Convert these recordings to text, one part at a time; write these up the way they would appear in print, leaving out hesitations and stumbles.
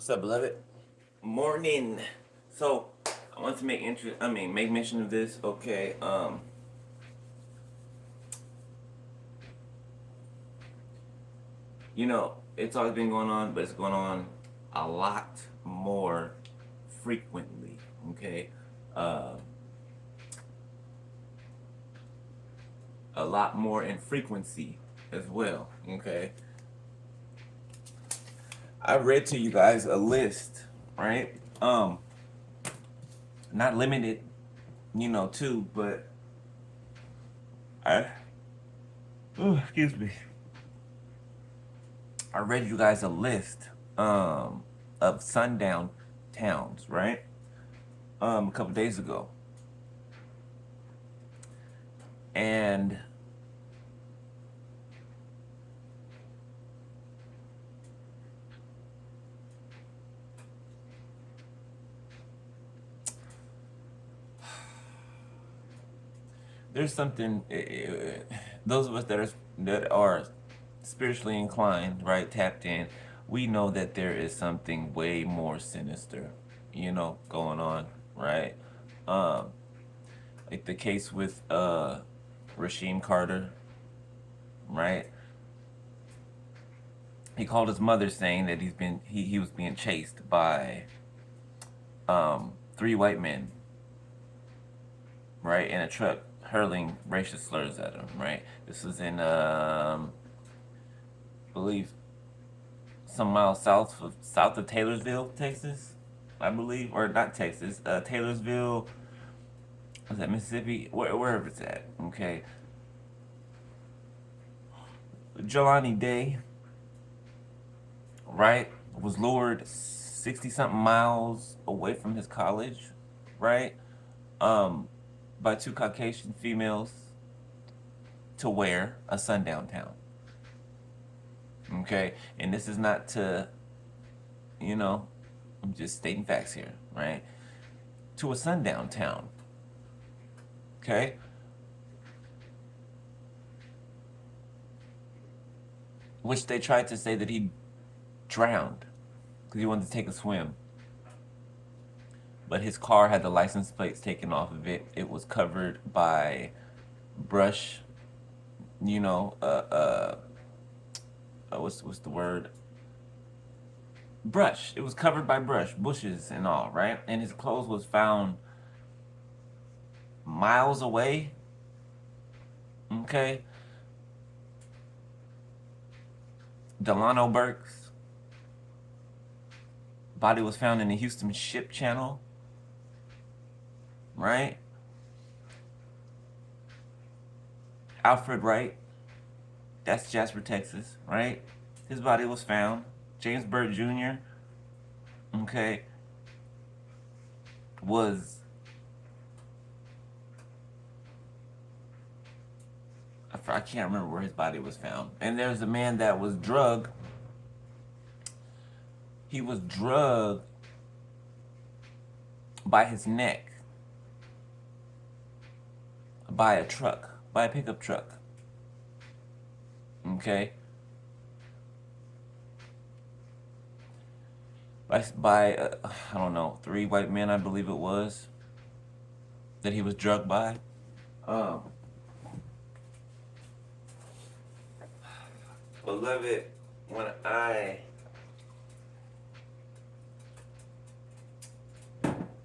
What's up, beloved? Morning. So I want to make mention of this. Okay. It's always been going on, but it's going on a lot more frequently. Okay. Uh, a lot more in frequency as well. Okay. I read to you guys a list, right? Not limited, to, but I excuse me. I read you guys a list of sundown towns, right? A couple days ago. And there's something those of us that are spiritually inclined, right, tapped in, we know that there is something way more sinister, going on, right? Um, like the case with Rasheem Carter, right? He called his mother saying that he was being chased by three white men, right, in a truck, hurling racist slurs at him, right? This was in I believe some miles south of Taylorsville, Texas, I believe, or not Texas, Taylorsville, was that Mississippi, wherever it's at. Okay, Jelani Day, right, was lured 60 something miles away from his college, right, um, by two Caucasian females to wear a sundown town. Okay, and this is not to, you know, I'm just stating facts here, right? To a sundown town. Okay, which they tried to say that he drowned because he wanted to take a swim, but his car had the license plates taken off of it. It was covered by brush, you know, what's the word? Brush. It was covered by brush, bushes and all, right? And his clothes was found miles away. Okay, Delano Burke's body was found in the Houston Ship Channel, right? Alfred Wright, that's Jasper, Texas, right? His body was found. James Burt Jr., okay, was I can't remember where his body was found. And there's a man that was drugged. He was drugged by his neck by a truck, by a pickup truck. Okay? By I don't know, three white men, I believe it was, that he was drugged by. Um, Beloved, when I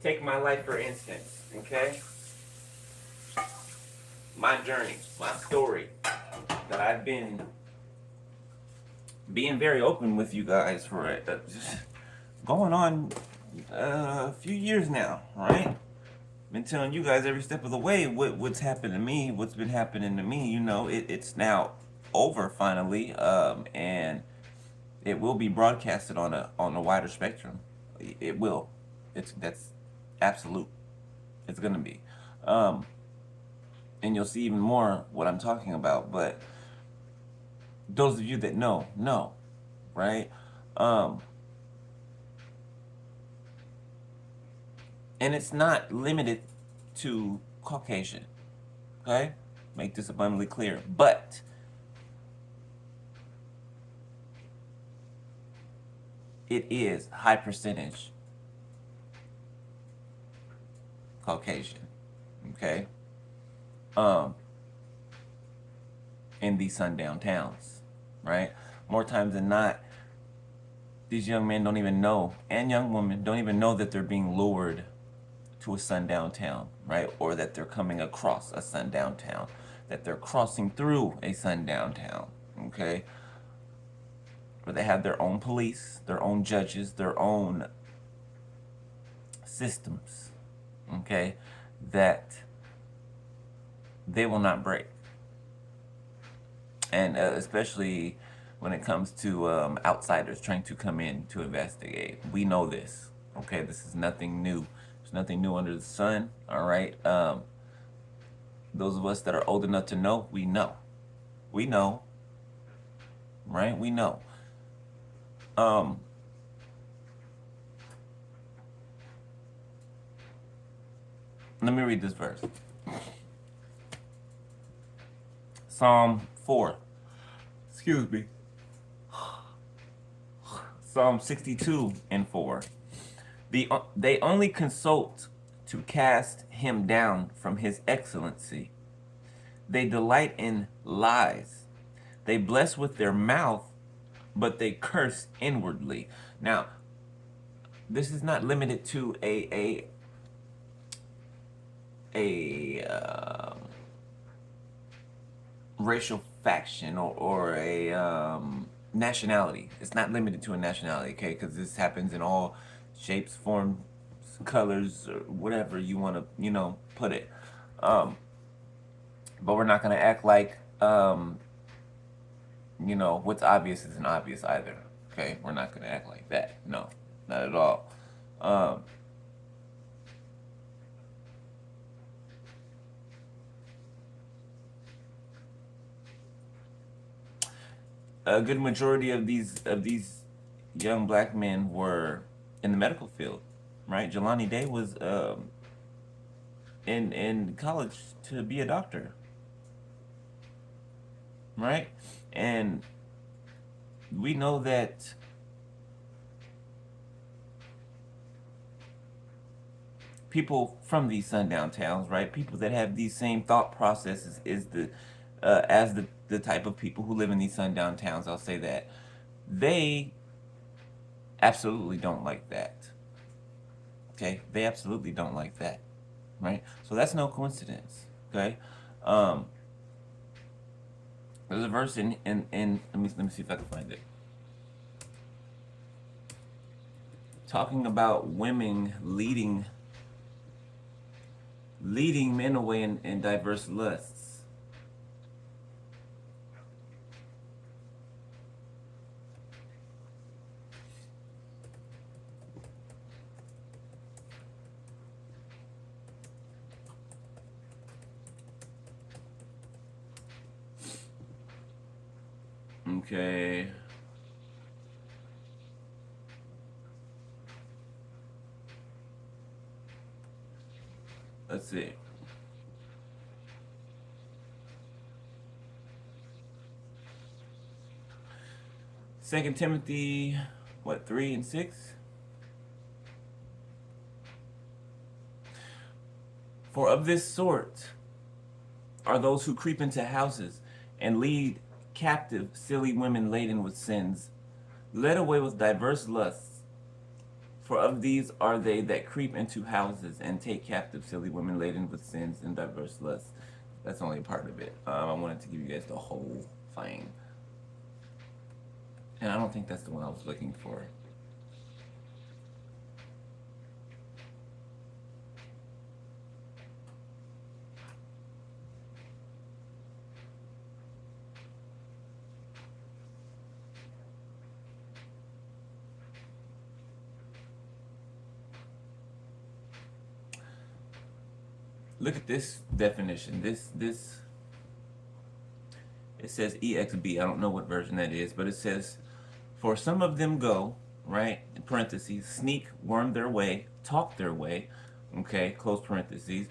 take my life for instance, okay? My journey, my story that I've been being very open with you guys for just going on a few years now, right? Been telling you guys every step of the way what's happened to me, what's been happening to me. It's now over finally, and it will be broadcasted on a wider spectrum. It will. That's absolute. It's gonna be, and you'll see even more what I'm talking about. But those of you that know, right? Um, and it's not limited to Caucasian. Okay, make this abundantly clear. But it is high percentage Caucasian. Okay, um, in these sundown towns, right? More times than not, these young men don't even know, and young women don't even know that they're being lured to a sundown town, right? Or that they're coming across a sundown town, that they're crossing through a sundown town, okay? Where they have their own police, their own judges, their own systems, okay? That they will not break. And especially when it comes to outsiders trying to come in to investigate. We know this, okay? This is nothing new. There's nothing new under the sun, all right? Those of us that are old enough to know, we know. We know, right? We know. Um, Let me read this verse. Psalm 4. Excuse me. Psalm 62 and 4. They only consult to cast him down from his excellency. They delight in lies. They bless with their mouth, but they curse inwardly. Now, this is not limited to a racial faction or a nationality. It's not limited to a nationality, okay? Because this happens in all shapes, forms, colors, or whatever you want to, put it. But we're not going to act like, what's obvious isn't obvious either, okay? We're not going to act like that. No, not at all. A good majority of these young black men were in the medical field, right? Jelani Day was in college to be a doctor, right? And we know that people from these sundown towns, right? People that have these same thought processes is as the type of people who live in these sundown towns. I'll say that they absolutely don't like that. Okay, they absolutely don't like that, right? So that's no coincidence. Okay, um, there's a verse in let me see if I can find it, talking about women leading men away in diverse lusts. Okay. Let's see. Second Timothy, 3:6? For of this sort are those who creep into houses and lead captive silly women laden with sins, led away with diverse lusts. For of these are they that creep into houses and take captive silly women laden with sins and diverse lusts. That's only a part of it. I wanted to give you guys the whole thing. And I don't think that's the one I was looking for. Look at this definition. This it says EXB. I don't know what version that is, but it says, for some of them go, right, in parentheses, sneak, worm their way, talk their way, okay, close parentheses,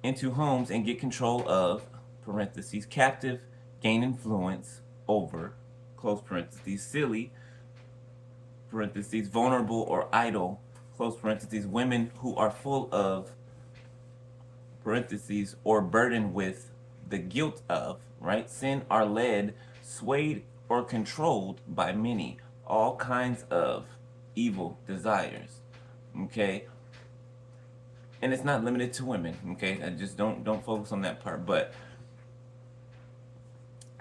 into homes and get control of, parentheses, captive, gain influence over, close parentheses, silly, parentheses, vulnerable or idle, close parentheses, women who are full of, parentheses, or burdened with the guilt of, right, sin, are led, swayed, or controlled by many, all kinds of evil desires. Okay? And it's not limited to women, okay? I just don't focus on that part. But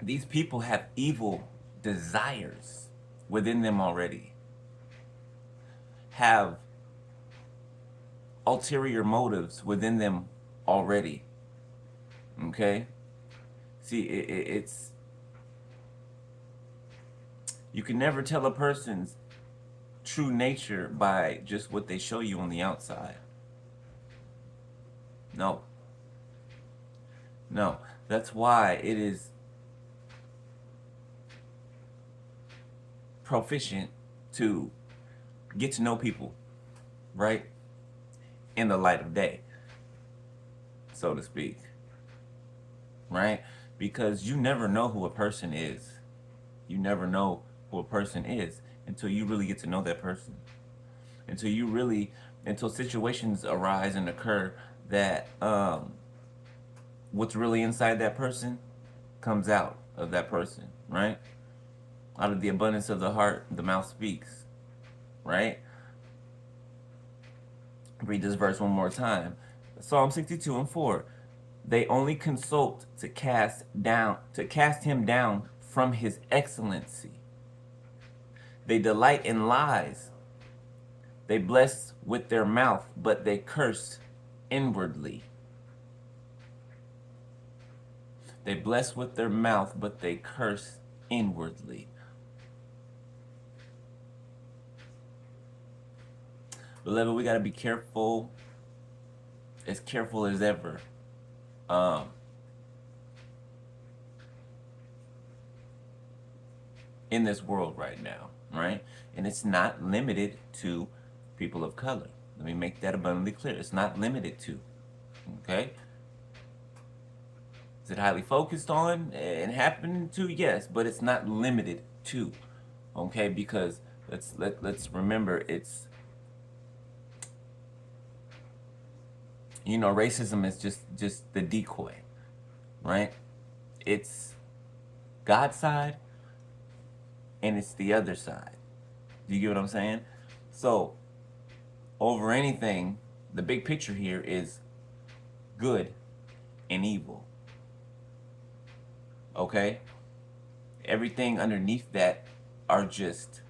these people have evil desires within them already. Have ulterior motives within them already. Okay? See, it's you can never tell a person's true nature by just what they show you on the outside. No. No. That's why it is proficient to get to know people, right? In the light of day, so to speak. Right? Because you never know who a person is. You never know who a person is until you really get to know that person. Until situations arise and occur that what's really inside that person comes out of that person, right? Out of the abundance of the heart, the mouth speaks, right? Read this verse one more time. Psalm 62:4. They only consult to cast him down from his excellency. They delight in lies. They bless with their mouth, but they curse inwardly. They bless with their mouth, but they curse inwardly. Beloved, we got to be careful as ever. In this world right now, right? And it's not limited to people of color. Let me make that abundantly clear. It's not limited to, okay? Is it highly focused on and happening to? Yes, but it's not limited to, okay? Because let's remember, it's, you know, racism is just the decoy, right? It's God's side and it's the other side. Do you get what I'm saying? So, over anything, the big picture here is good and evil. Okay? Everything underneath that are just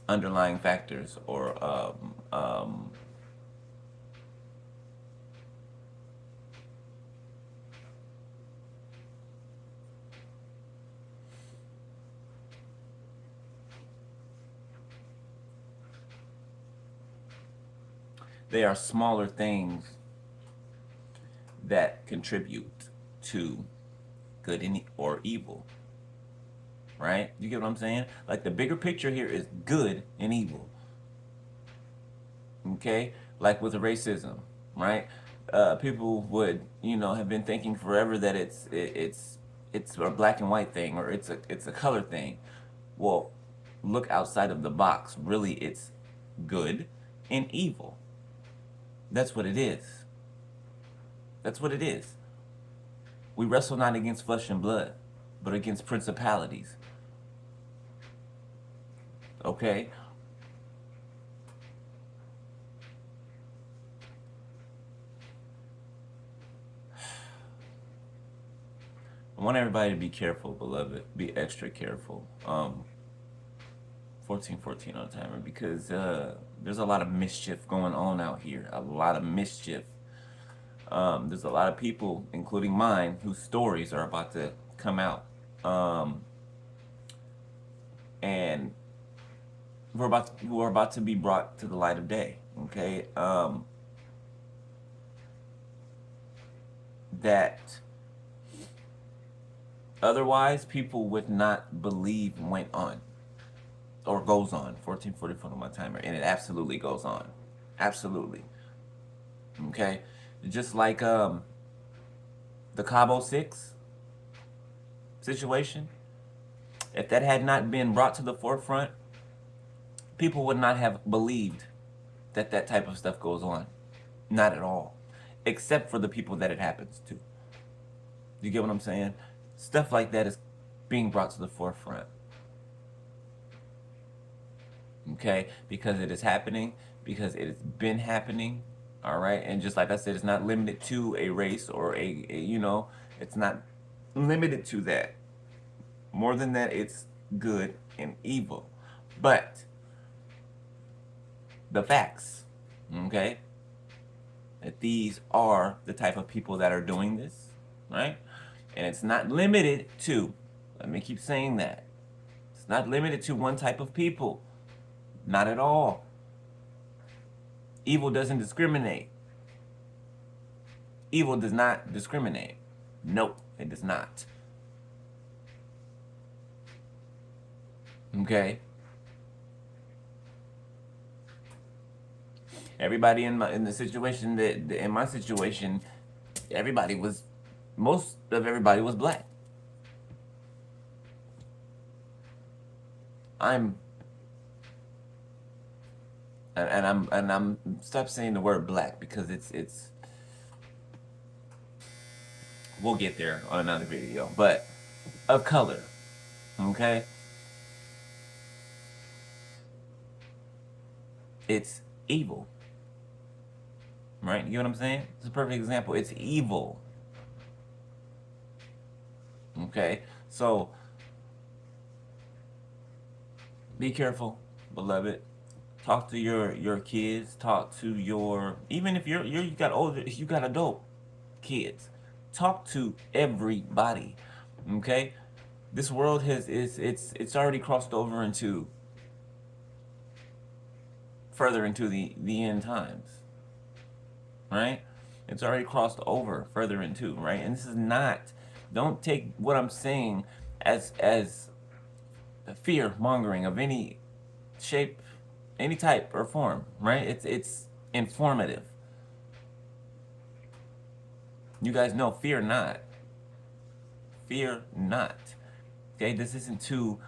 underlying factors or they are smaller things that contribute to good and or evil. Right? You get what I'm saying? Like the bigger picture here is good and evil. Okay? Like with racism, right? People would, you know, have been thinking forever that it's a black and white thing or it's a color thing. Well, look outside of the box. Really, it's good and evil. That's what it is. That's what it is. We wrestle not against flesh and blood, but against principalities. Okay? I want everybody to be careful, beloved. Be extra careful. 1414 on the timer because there's a lot of mischief going on out here. A lot of mischief. There's a lot of people, including mine, whose stories are about to come out. And who are about to be brought to the light of day. Okay? That otherwise people would not believe went on or goes on. 1444 on my timer, and it absolutely goes on. Absolutely. Okay? Just like the Cabo 6 situation, if that had not been brought to the forefront people would not have believed that that type of stuff goes on. Not at all. Except for the people that it happens to. You get what I'm saying? Stuff like that is being brought to the forefront. Okay? Because it is happening, because it has been happening. All right? And just like I said, it's not limited to a race or it's not limited to that. More than that, it's good and evil. But the facts, okay, that these are the type of people that are doing this, right? And it's not limited to, let me keep saying that, it's not limited to one type of people. Not at all. Evil doesn't discriminate. Evil does not discriminate. Nope, it does not. Okay? Everybody in my situation, most of everybody was black. I'm stop saying the word black because it's we'll get there on another video, but of color, okay? It's evil, right? You know what I'm saying? It's a perfect example. It's evil, okay? So be careful, beloved. Talk to your kids. Talk to your, even if you got older, you got adult kids. Talk to everybody, okay? This world it's already crossed over into further into the end times, right? It's already crossed over further into, right? And this is not, don't take what I'm saying as fear mongering of any shape, any type or form, right? It's informative. You guys know, fear not. Fear not. Okay, this isn't to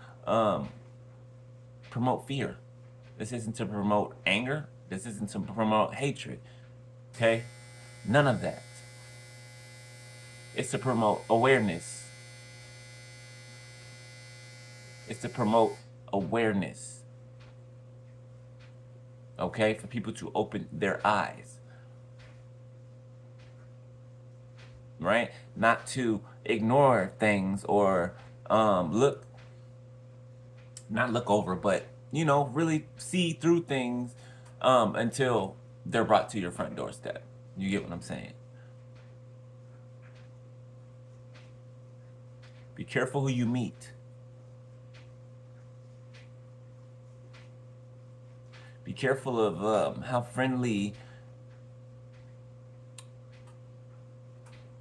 promote fear. This isn't to promote anger. This isn't to promote hatred. Okay? None of that. It's to promote awareness. It's to promote awareness. Okay? For people to open their eyes. Right? Not to ignore things or look over, but really see through things until they're brought to your front doorstep. You get what I'm saying? Be careful who you meet. Be careful of how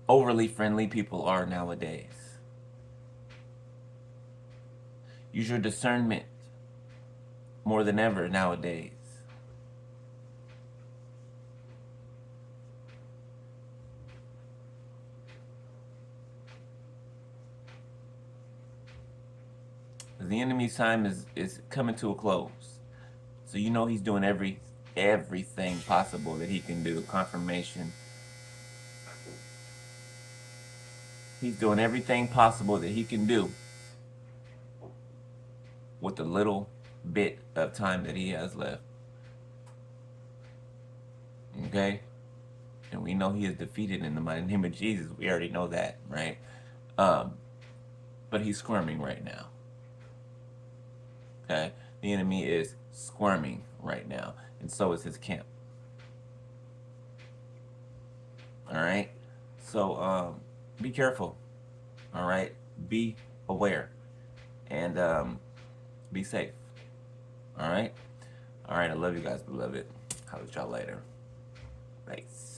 overly friendly people are nowadays. Use your discernment more than ever nowadays. The enemy's time is coming to a close. So he's doing everything possible that he can do. Confirmation. He's doing everything possible that he can do with the little bit of time that he has left. Okay? And we know he is defeated in the mighty name of Jesus. We already know that, right? But he's squirming right now. Okay? The enemy is squirming right now. And so is his camp. Alright? So, be careful. Alright? Be aware. And, be safe. Alright? Alright, I love you guys, beloved. I'll see y'all later. Thanks.